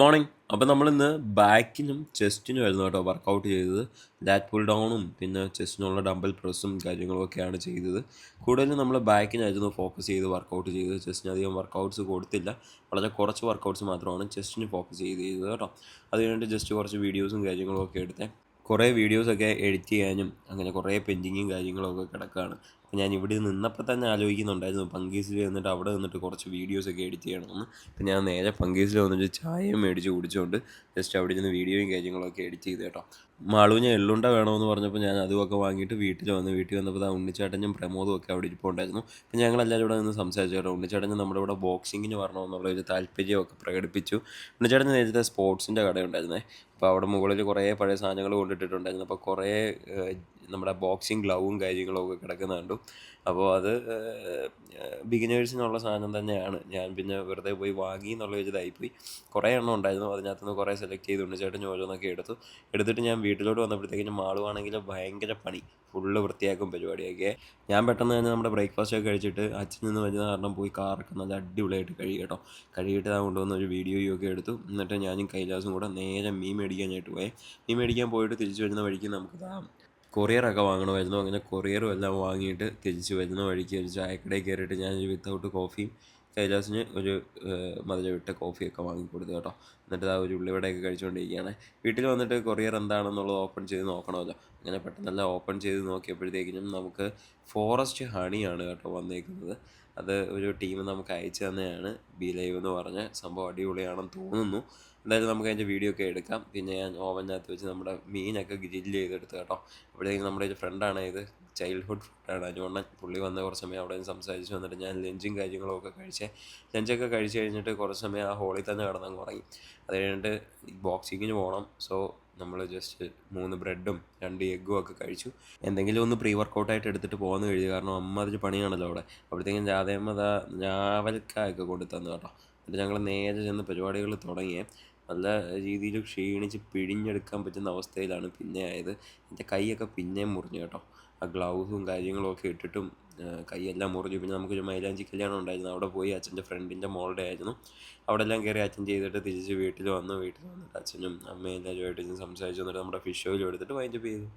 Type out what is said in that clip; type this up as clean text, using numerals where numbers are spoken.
Morning. അപ്പോൾ നമ്മളിന്ന് ബാക്കിനും ചെസ്റ്റിനുമായിരുന്നു കേട്ടോ വർക്കൗട്ട് ചെയ്തത്. ലാറ്റ് പുൾ ഡൗണും പിന്നെ ചെസ്റ്റിനുള്ള ഡംബൽ പ്രസ്സും കാര്യങ്ങളും ഒക്കെയാണ് ചെയ്തത്. കൂടുതലും നമ്മൾ ബാക്കിനായിരുന്നു ഫോക്കസ് ചെയ്ത് വർക്കൗട്ട് ചെയ്തത്. ചെസ്റ്റിന് അധികം വർക്കൗട്ട്സ് കൊടുത്തില്ല. വളരെ കുറച്ച് വർക്കൗട്ട്സ് മാത്രമാണ് ചെസ്റ്റിന് ഫോക്കസ് ചെയ്തത് കേട്ടോ. അത് കഴിഞ്ഞിട്ട് ജസ്റ്റ് കുറച്ച് വീഡിയോസും കാര്യങ്ങളും ഒക്കെ എടുത്തേ. കുറേ വീഡിയോസൊക്കെ എഡിറ്റ് ചെയ്യാനും അങ്ങനെ കുറേ പെൻഡിങ്ങും കാര്യങ്ങളൊക്കെ കിടക്കുകയാണ്. അപ്പോൾ ഞാൻ ഇവിടെ നിന്നപ്പോൾ തന്നെ ആലോചിക്കുന്നുണ്ടായിരുന്നു പങ്കീസിൽ വന്നിട്ട് അവിടെ നിന്നിട്ട് കുറച്ച് വീഡിയോസൊക്കെ എഡിറ്റ് ചെയ്യണമെന്ന്. അപ്പോൾ ഞാൻ നേരെ പങ്കീസിൽ വന്നിട്ട് ചായയും മേടിച്ച് കുടിച്ചുകൊണ്ട് ജസ്റ്റ് അവിടെ ഇരുന്ന് വീഡിയോയും കാര്യങ്ങളൊക്കെ എഡിറ്റ് ചെയ്ത് കേട്ടോ. മാളുവിന് എള്ളുണ്ട വേണമെന്ന് പറഞ്ഞപ്പോൾ ഞാൻ അതുമൊക്കെ വാങ്ങിയിട്ട് വീട്ടിൽ വന്നപ്പോൾ ഉണ്ണിച്ചേട്ടനും പ്രമോദും ഒക്കെ അവിടെ ഇരിപ്പുണ്ടായിരുന്നു. അപ്പോൾ ഞങ്ങളെല്ലാവരും ഇവിടെ നിന്ന് സംസാരിച്ചു കേട്ടോ. ഉണ്ണിച്ചേട്ടന് നമ്മുടെ ഇവിടെ ബോക്സിങ്ങിന് വരണമെന്നുള്ള ഒരു താല്പര്യമൊക്കെ പ്രകടിപ്പിച്ചു. ഉണ്ണിച്ചേട്ടന് നേരത്തെ സ്പോർട്സിൻ്റെ കടയുണ്ടായിരുന്നേ. അപ്പോൾ അവിടെ മുകളിൽ കുറേ പഴയ സാധനങ്ങൾ കൊണ്ടിട്ടിട്ടുണ്ടായിരുന്നു. അപ്പോൾ കുറേ നമ്മുടെ ബോക്സിങ് ഗ്ലൗവും കാര്യങ്ങളും ഒക്കെ കിടക്കുന്ന കണ്ടു. അപ്പോൾ അത് ബിഗിനേഴ്സിനുള്ള സാധനം തന്നെയാണ്. ഞാൻ പിന്നെ വെറുതെ പോയി വാങ്ങി എന്നുള്ള ഒരു ഇതായിപ്പോയി. കുറേ എണ്ണം ഉണ്ടായിരുന്നു. അതിനകത്തുനിന്ന് കുറേ സെലക്ട് ചെയ്തുകൊണ്ട് ചേട്ടൻ ഓരോന്നൊക്കെ എടുത്തിട്ട് ഞാൻ വീട്ടിലോട്ട് വന്നപ്പോഴത്തേക്കിനും മാളുവാണെങ്കിൽ ഭയങ്കര പണി, ഫുള്ള് വൃത്തിയാക്കും പരിപാടിയൊക്കെ. ഞാൻ പെട്ടെന്ന് തന്നെ നമ്മുടെ ബ്രേക്ക്ഫാസ്റ്റൊക്കെ കഴിച്ചിട്ട് അച്ഛൻ നിന്ന് വരുന്ന കാരണം പോയി കാറൊക്കെ നല്ല അടിപൊളിയായിട്ട് കേട്ടോ. കഴുകിയിട്ട് ഞാൻ കൊണ്ടുവന്ന ഒരു വീഡിയോയും ഒക്കെ എടുത്തു. എന്നിട്ട് ഞാനും കൈലാസും കൂടെ നേരെ മീൻ മേടിക്കാനായിട്ട് പോയി. മീൻ മേടിക്കാൻ പോയിട്ട് തിരിച്ചു വരുന്ന വഴിക്ക് നമുക്ക് കൊറിയറൊക്കെ വാങ്ങണമായിരുന്നു. അങ്ങനെ കൊറിയറും എല്ലാം വാങ്ങിയിട്ട് തിരിച്ച് വരുന്ന വഴിക്ക് ഒരു ചായക്കടയിൽ കയറിയിട്ട് ഞാനൊരു വിത്തൗട്ട് കോഫിയും കൈലാസിന് ഒരു മധുരമിട്ട കോഫിയൊക്കെ വാങ്ങിക്കൊടുത്തു കേട്ടോ. എന്നിട്ട് ആ ഒരു ഉള്ളിവടയൊക്കെ കഴിച്ചുകൊണ്ടിരിക്കുകയാണ്. വീട്ടിൽ വന്നിട്ട് കൊറിയർ എന്താണെന്നുള്ളത് ഓപ്പൺ ചെയ്ത് നോക്കണമല്ലോ. അങ്ങനെ പെട്ടെന്നെല്ലാം ഓപ്പൺ ചെയ്ത് നോക്കിയപ്പോഴത്തേക്കിനും നമുക്ക് ഫോറസ്റ്റ് ഹണിയാണ് കേട്ടോ വന്നേക്കുന്നത്. അത് ഒരു ടീം നമുക്ക് അയച്ചു തന്നെയാണ്. ബി ലൈവ് എന്ന് പറഞ്ഞ സംഭവം അടിപൊളിയാണെന്ന് തോന്നുന്നു. എന്തായാലും നമുക്ക് അതിൻ്റെ വീഡിയോ ഒക്കെ എടുക്കാം. പിന്നെ ഞാൻ ഓവനകത്ത് വെച്ച് നമ്മുടെ മീനൊക്കെ ഗ്രില്ല് ചെയ്തെടുത്ത് കേട്ടോ. അപ്പോഴത്തേക്കും നമ്മുടെ ഒരു ഫ്രണ്ടാണ്, ഇത് ചൈൽഡ്ഹുഡ് ഫ്രണ്ടാണ് അനുവണ്ണൻ. പുള്ളി വന്ന് കുറച്ച് സമയം അവിടെ നിന്ന് സംസാരിച്ച് വന്നിട്ട് ഞാൻ ലഞ്ചും കാര്യങ്ങളൊക്കെ ലഞ്ചൊക്കെ കഴിച്ച് കഴിഞ്ഞിട്ട് കുറച്ച് സമയം ആ ഹോളിൽ തന്നെ കിടന്നങ്ങ് ഉറങ്ങി. അത് കഴിഞ്ഞിട്ട് ബോക്സിങ്ങിന് പോകണം. സോ നമ്മൾ ജസ്റ്റ് 3 ബ്രെഡും 2 എഗ്ഗും ഒക്കെ കഴിച്ചു. എന്തെങ്കിലും ഒന്ന് പ്രീ വർക്കൗട്ടായിട്ട് എടുത്തിട്ട് പോകുന്ന കഴിഞ്ഞു. കാരണം അതിൽ പണിയാണല്ലോ അവിടെ. അപ്പോഴത്തേക്കും രാധേമ്മ ഞാവൽക്കായൊക്കെ കൊണ്ടു തന്നു കേട്ടോ. എന്നിട്ട് ഞങ്ങൾ നേരെ ചെന്ന് പരിപാടികൾ തുടങ്ങിയേ. നല്ല രീതിയിൽ ക്ഷീണിച്ച് പിഴിഞ്ഞെടുക്കാൻ പറ്റുന്ന അവസ്ഥയിലാണ് പിന്നെ ആയത്. എൻ്റെ കൈയൊക്കെ പിന്നെയും മുറിഞ്ഞു കേട്ടോ. ആ ഗ്ലൗസും കാര്യങ്ങളൊക്കെ ഇട്ടിട്ടും കൈയെല്ലാം മുറിഞ്ഞു. പിന്നെ നമുക്കൊരു മൈലാഞ്ചി കല്യാണം ഉണ്ടായിരുന്നു. അവിടെ പോയി അച്ഛൻ്റെ ഫ്രണ്ടിൻ്റെ മോളുടെ ആയിരുന്നു. അവിടെ എല്ലാം കയറി അച്ഛൻ ചെയ്തിട്ട് തിരിച്ച് വീട്ടിൽ വന്നിട്ട് അച്ഛനും അമ്മയും എല്ലാവരുമായിട്ട് സംസാരിച്ച് വന്നിട്ട് നമ്മുടെ ഫിഷ് ഓയിലും എടുത്തിട്ട് വൈൻഡപ്പ് ചെയ്തു.